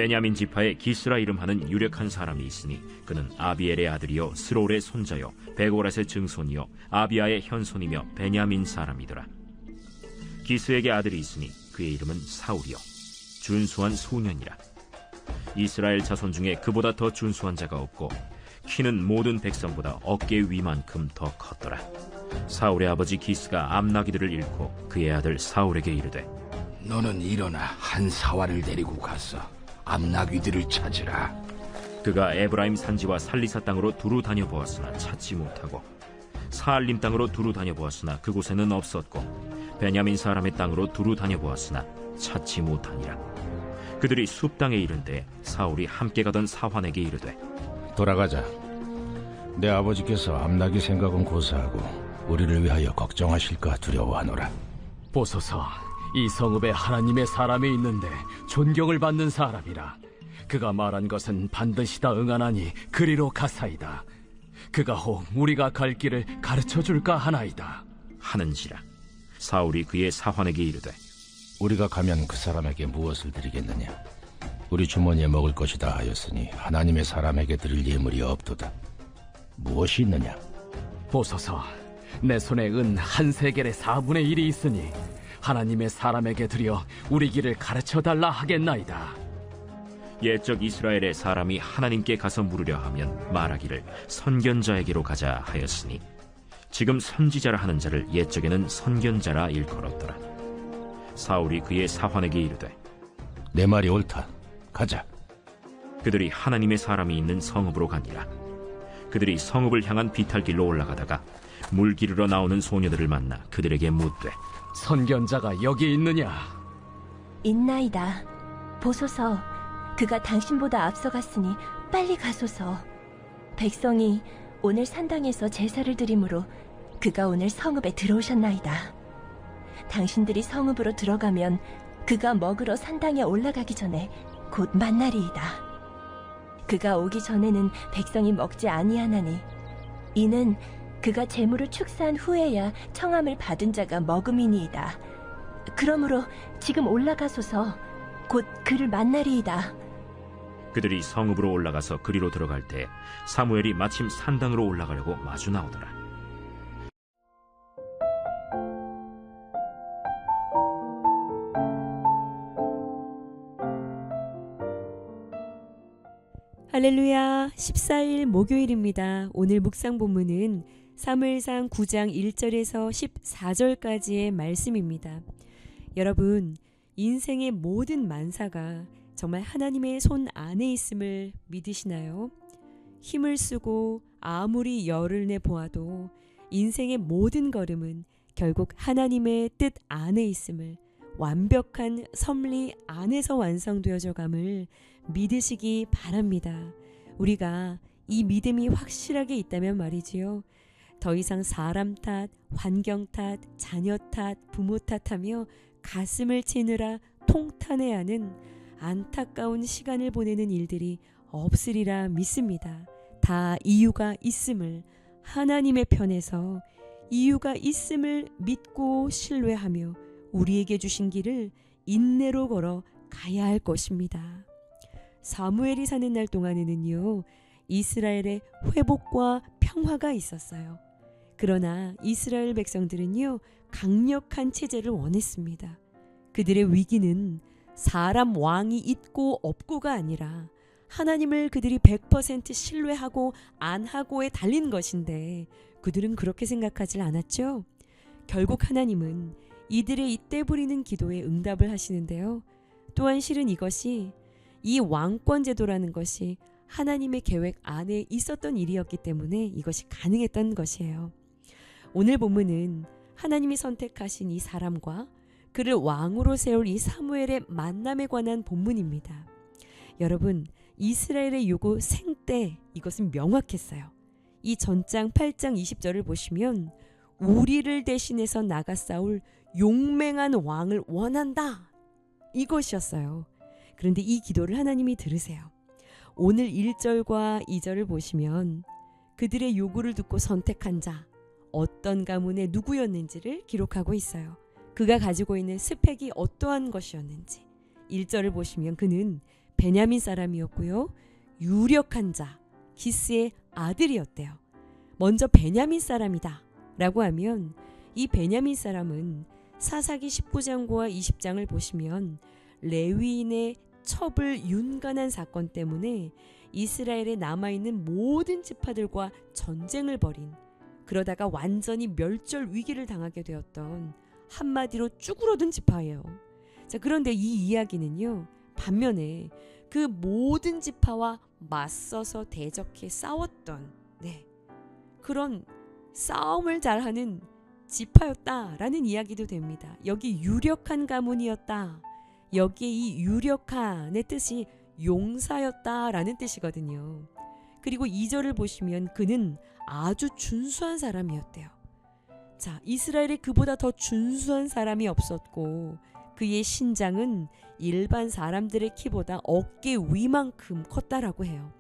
베냐민 지파의 기스라 이름하는 유력한 사람이 있으니 그는 아비엘의 아들이요 스롤의 손자요 베고랏의 증손이요 아비아의 현손이며 베냐민 사람이더라. 기스에게 아들이 있으니 그의 이름은 사울이요 준수한 소년이라. 이스라엘 자손 중에 그보다 더 준수한 자가 없고 키는 모든 백성보다 어깨 위만큼 더 컸더라. 사울의 아버지 기스가 암나기들을 잃고 그의 아들 사울에게 이르되, 너는 일어나 한 사활을 데리고 가서 암나귀들을 찾으라. 그가 에브라임 산지와 살리사 땅으로 두루 다녀보았으나 찾지 못하고 사알림 땅으로 두루 다녀보았으나 그곳에는 없었고 베냐민 사람의 땅으로 두루 다녀보았으나 찾지 못하니라. 그들이 숲 땅에 이른데 사울이 함께 가던 사환에게 이르되, 돌아가자. 내 아버지께서 암나귀 생각은 고사하고 우리를 위하여 걱정하실까 두려워하노라. 보소서, 이 성읍에 하나님의 사람이 있는데 존경을 받는 사람이라. 그가 말한 것은 반드시 다 응하나니 그리로 가사이다. 그가 혹 우리가 갈 길을 가르쳐줄까 하나이다 하는지라. 사울이 그의 사환에게 이르되, 우리가 가면 그 사람에게 무엇을 드리겠느냐? 우리 주머니에 먹을 것이다 하였으니 하나님의 사람에게 드릴 예물이 없도다. 무엇이 있느냐? 보소서, 내 손에 은 한 세겔의 4분의 1이 있으니 하나님의 사람에게 드려 우리 길을 가르쳐달라 하겠나이다. 옛적 이스라엘의 사람이 하나님께 가서 물으려 하면 말하기를 선견자에게로 가자 하였으니 지금 선지자라 하는 자를 옛적에는 선견자라 일컬었더라. 사울이 그의 사환에게 이르되, 내 말이 옳다. 가자. 그들이 하나님의 사람이 있는 성읍으로 가니라. 그들이 성읍을 향한 비탈길로 올라가다가 물 기르러 나오는 소녀들을 만나 그들에게 묻되, 선견자가 여기 있느냐? 있나이다. 보소서, 그가 당신보다 앞서갔으니 빨리 가소서. 백성이 오늘 산당에서 제사를 드리므로 그가 오늘 성읍에 들어오셨나이다. 당신들이 성읍으로 들어가면 그가 먹으러 산당에 올라가기 전에 곧 만나리이다. 그가 오기 전에는 백성이 먹지 아니하나니 이는 그가 재물을 축사한 후에야 청함을 받은 자가 먹음이니이다. 그러므로 지금 올라가소서. 곧 그를 만나리이다. 그들이 성읍으로 올라가서 그리로 들어갈 때 사무엘이 마침 산당으로 올라가려고 마주 나오더라. 할렐루야, 14일 목요일입니다. 오늘 묵상 본문은 사무엘상 9장 1절에서 14절까지의 말씀입니다. 여러분, 인생의 모든 만사가 정말 하나님의 손 안에 있음을 믿으시나요? 힘을 쓰고 아무리 열을 내 보아도 인생의 모든 걸음은 결국 하나님의 뜻 안에 있음을, 완벽한 섭리 안에서 완성되어져 감을 믿으시기 바랍니다. 우리가 이 믿음이 확실하게 있다면 말이지요. 더 이상 사람 탓, 환경 탓, 자녀 탓, 부모 탓하며 가슴을 치느라 통탄해야 하는 안타까운 시간을 보내는 일들이 없으리라 믿습니다. 다 이유가 있음을, 하나님의 편에서 이유가 있음을 믿고 신뢰하며 우리에게 주신 길을 인내로 걸어 가야 할 것입니다. 사무엘이 사는 날 동안에는요, 이스라엘의 회복과 평화가 있었어요. 그러나 이스라엘 백성들은요, 강력한 체제를 원했습니다. 그들의 위기는 사람 왕이 있고 없고가 아니라 하나님을 그들이 100% 신뢰하고 안 하고에 달린 것인데 그들은 그렇게 생각하지 않았죠. 결국 하나님은 이들의 이때 부리는 기도에 응답을 하시는데요. 또한 실은 이것이 이 왕권 제도라는 것이 하나님의 계획 안에 있었던 일이었기 때문에 이것이 가능했던 것이에요. 오늘 본문은 하나님이 선택하신 이 사람과 그를 왕으로 세울 이 사무엘의 만남에 관한 본문입니다. 여러분, 이스라엘의 요구 생때 이것은 명확했어요. 이 전장 8장 20절을 보시면 우리를 대신해서 나가 싸울 용맹한 왕을 원한다, 이것이었어요. 그런데 이 기도를 하나님이 들으세요. 오늘 1절과 2절을 보시면 그들의 요구를 듣고 선택한 자, 어떤 가문의 누구였는지를 기록하고 있어요. 그가 가지고 있는 스펙이 어떠한 것이었는지. 1절을 보시면 그는 베냐민 사람이었고요. 유력한 자, 기스의 아들이었대요. 먼저 베냐민 사람이다 라고 하면 이 베냐민 사람은 사사기 19장과 20장을 보시면 레위인의 첩을 윤관한 사건 때문에 이스라엘에 남아있는 모든 지파들과 전쟁을 벌인, 그러다가 완전히 멸절 위기를 당하게 되었던, 한마디로 쭈그러든 지파예요. 자, 그런데 이 이야기는요, 반면에 그 모든 지파와 맞서서 대적해 싸웠던 그런 싸움을 잘하는 지파였다라는 이야기도 됩니다. 여기 유력한 가문이었다. 여기에 이 유력한의 뜻이 용사였다라는 뜻이거든요. 그리고 2절을 보시면 그는 아주 준수한 사람이었대요. 자, 이스라엘에 그보다 더 준수한 사람이 없었고 그의 신장은 일반 사람들의 키보다 어깨 위만큼 컸다라고 해요.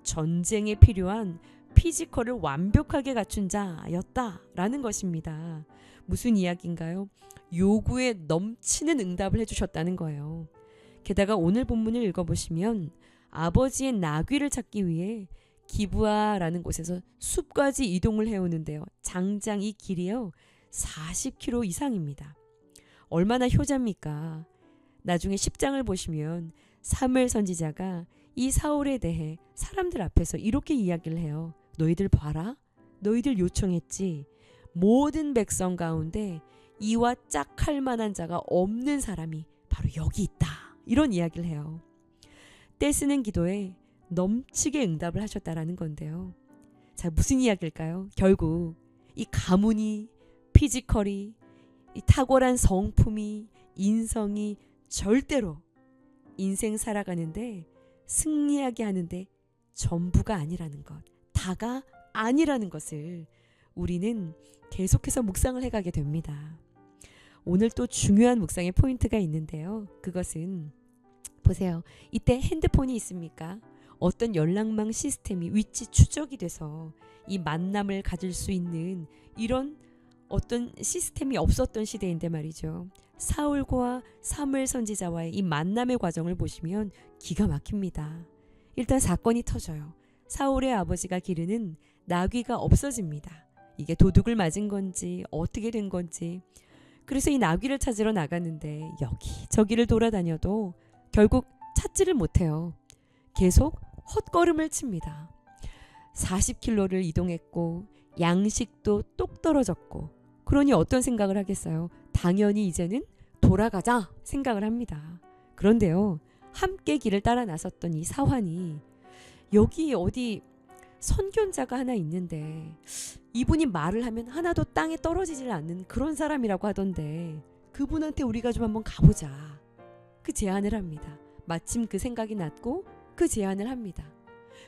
전쟁에 필요한 피지컬을 완벽하게 갖춘 자였다라는 것입니다. 무슨 이야기인가요? 요구에 넘치는 응답을 해주셨다는 거예요. 게다가 오늘 본문을 읽어보시면 아버지의 나귀를 찾기 위해 기브아라는 곳에서 숲까지 이동을 해오는데요. 장장 이 길이요 40km 이상입니다. 얼마나 효자입니까? 나중에 10장을 보시면 사무엘 선지자가 이 사울에 대해 사람들 앞에서 이렇게 이야기를 해요. 너희들 봐라. 너희들 요청했지. 모든 백성 가운데 이와 짝할 만한 자가 없는 사람이 바로 여기 있다. 이런 이야기를 해요. 떼쓰는 기도에 넘치게 응답을 하셨다라는 건데요. 자, 무슨 이야기일까요? 결국 이 가문이, 피지컬이, 이 탁월한 성품이, 인성이 절대로 인생 살아가는데 승리하게 하는데 전부가 아니라는 것, 다가 아니라는 것을 우리는 계속해서 묵상을 해가게 됩니다. 오늘 또 중요한 묵상의 포인트가 있는데요. 그것은 보세요. 이때 핸드폰이 있습니까? 어떤 연락망 시스템이 위치 추적이 돼서 이 만남을 가질 수 있는 이런 어떤 시스템이 없었던 시대인데 말이죠. 사울과 사무엘 선지자와의 이 만남의 과정을 보시면 기가 막힙니다. 일단 사건이 터져요. 사울의 아버지가 기르는 나귀가 없어집니다. 이게 도둑을 맞은 건지 어떻게 된 건지. 그래서 이 나귀를 찾으러 나갔는데 여기저기를 돌아다녀도 결국 찾지를 못해요. 계속 헛걸음을 칩니다. 40km를 이동했고 양식도 똑 떨어졌고, 그러니 어떤 생각을 하겠어요? 당연히 이제는 돌아가자 생각을 합니다. 그런데요, 함께 길을 따라 나섰던 이 사환이 여기 어디 선견자가 하나 있는데 이분이 말을 하면 하나도 땅에 떨어지질 않는 그런 사람이라고 하던데 그분한테 우리가 좀 한번 가보자. 그 제안을 합니다. 마침 그 생각이 났고 그 제안을 합니다.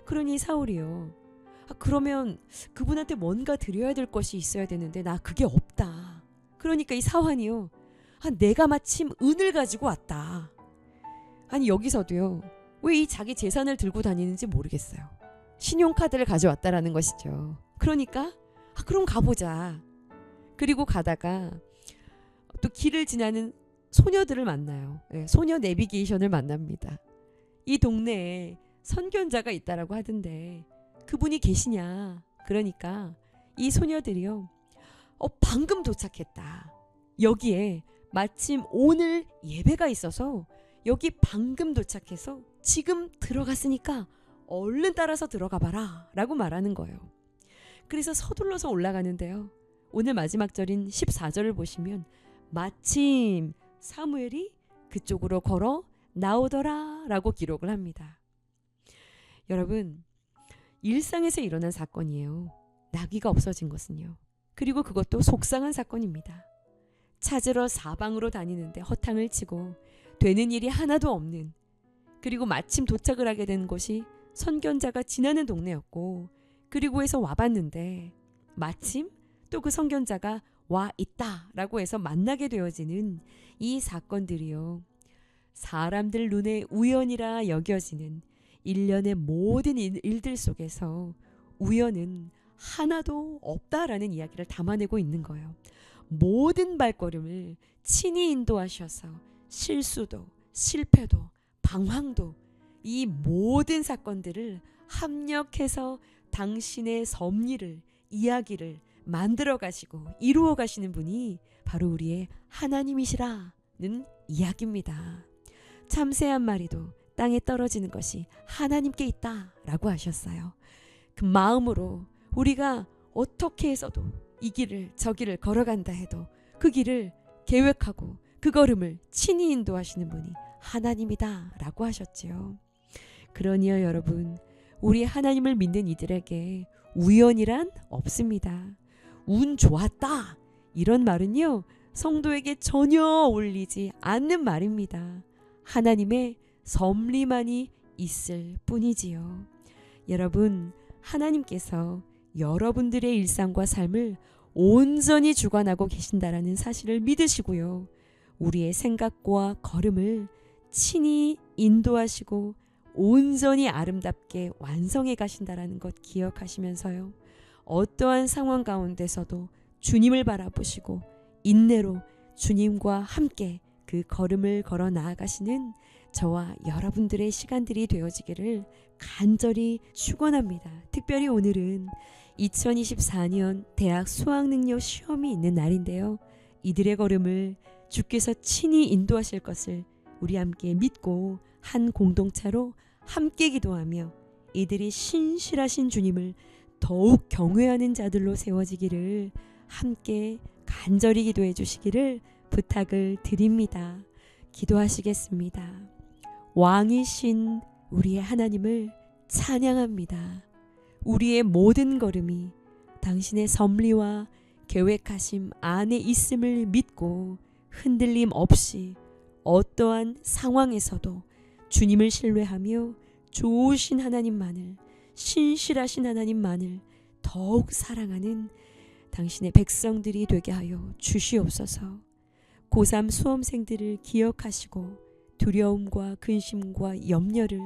그러니 사울이요, 그러면 그분한테 뭔가 드려야 될 것이 있어야 되는데 나 그게 없다. 그러니까 이 사환이요, 내가 마침 은을 가지고 왔다. 아니 여기서도요, 왜 이 자기 재산을 들고 다니는지 모르겠어요. 신용카드를 가져왔다라는 것이죠. 그러니까 그럼 가보자. 그리고 가다가 또 길을 지나는 소녀들을 만나요. 소녀 내비게이션을 만납니다. 이 동네에 선견자가 있다라고 하던데 그분이 계시냐. 그러니까 이 소녀들이요, 방금 도착했다. 여기에 마침 오늘 예배가 있어서 여기 방금 도착해서 지금 들어갔으니까 얼른 따라서 들어가 봐라 라고 말하는 거예요. 그래서 서둘러서 올라가는데요, 오늘 마지막 절인 14절을 보시면 마침 사무엘이 그쪽으로 걸어 나오더라 라고 기록을 합니다. 여러분, 일상에서 일어난 사건이에요. 나귀가 없어진 것은요. 그리고 그것도 속상한 사건입니다. 찾으러 사방으로 다니는데 허탕을 치고 되는 일이 하나도 없는, 그리고 마침 도착을 하게 된 곳이 선견자가 지나는 동네였고, 그리고 해서 와봤는데 마침 또 그 선견자가 와 있다라고 해서 만나게 되어지는 이 사건들이요, 사람들 눈에 우연이라 여겨지는 일련의 모든 일들 속에서 우연은 하나도 없다라는 이야기를 담아내고 있는 거예요. 모든 발걸음을 친히 인도하셔서 실수도 실패도 방황도 이 모든 사건들을 합력해서 당신의 섭리를, 이야기를 만들어 가시고 이루어 가시는 분이 바로 우리의 하나님이시라는 이야기입니다. 참새 한 마리도 땅에 떨어지는 것이 하나님께 있다라고 하셨어요. 그 마음으로 우리가 어떻게 해서도 이 길을 저 길을 걸어간다 해도 그 길을 계획하고 그 걸음을 친히 인도하시는 분이 하나님이다라고 하셨지요. 그러니요 여러분, 우리 하나님을 믿는 이들에게 우연이란 없습니다. 운 좋았다 이런 말은요 성도에게 전혀 어울리지 않는 말입니다. 하나님의 섭리만이 있을 뿐이지요. 여러분, 하나님께서 여러분들의 일상과 삶을 온전히 주관하고 계신다라는 사실을 믿으시고요. 우리의 생각과 걸음을 친히 인도하시고 온전히 아름답게 완성해 가신다라는 것 기억하시면서요. 어떠한 상황 가운데서도 주님을 바라보시고 인내로 주님과 함께 그 걸음을 걸어 나아가시는 저와 여러분들의 시간들이 되어지기를 간절히 축원합니다. 특별히 오늘은 2024년 대학 수학능력 시험이 있는 날인데요. 이들의 걸음을 주께서 친히 인도하실 것을 우리 함께 믿고 한 공동체로 함께 기도하며 이들이 신실하신 주님을 더욱 경외하는 자들로 세워지기를 함께 간절히 기도해 주시기를 부탁을 드립니다. 기도하시겠습니다. 왕이신 우리의 하나님을 찬양합니다. 우리의 모든 걸음이 당신의 섭리와 계획하심 안에 있음을 믿고 흔들림 없이 어떠한 상황에서도 주님을 신뢰하며 좋으신 하나님만을, 신실하신 하나님만을 더욱 사랑하는 당신의 백성들이 되게 하여 주시옵소서. 고3 수험생들을 기억하시고 두려움과 근심과 염려를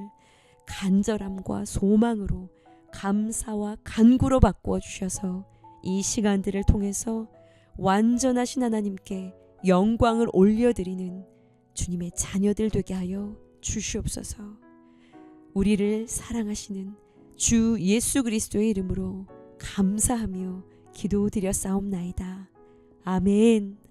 간절함과 소망으로 감사와 간구로 바꾸어 주셔서 이 시간들을 통해서 완전하신 하나님께 영광을 올려드리는 주님의 자녀들 되게 하여 주시옵소서. 우리를 사랑하시는 주 예수 그리스도의 이름으로 감사하며 기도드렸사옵나이다. 아멘.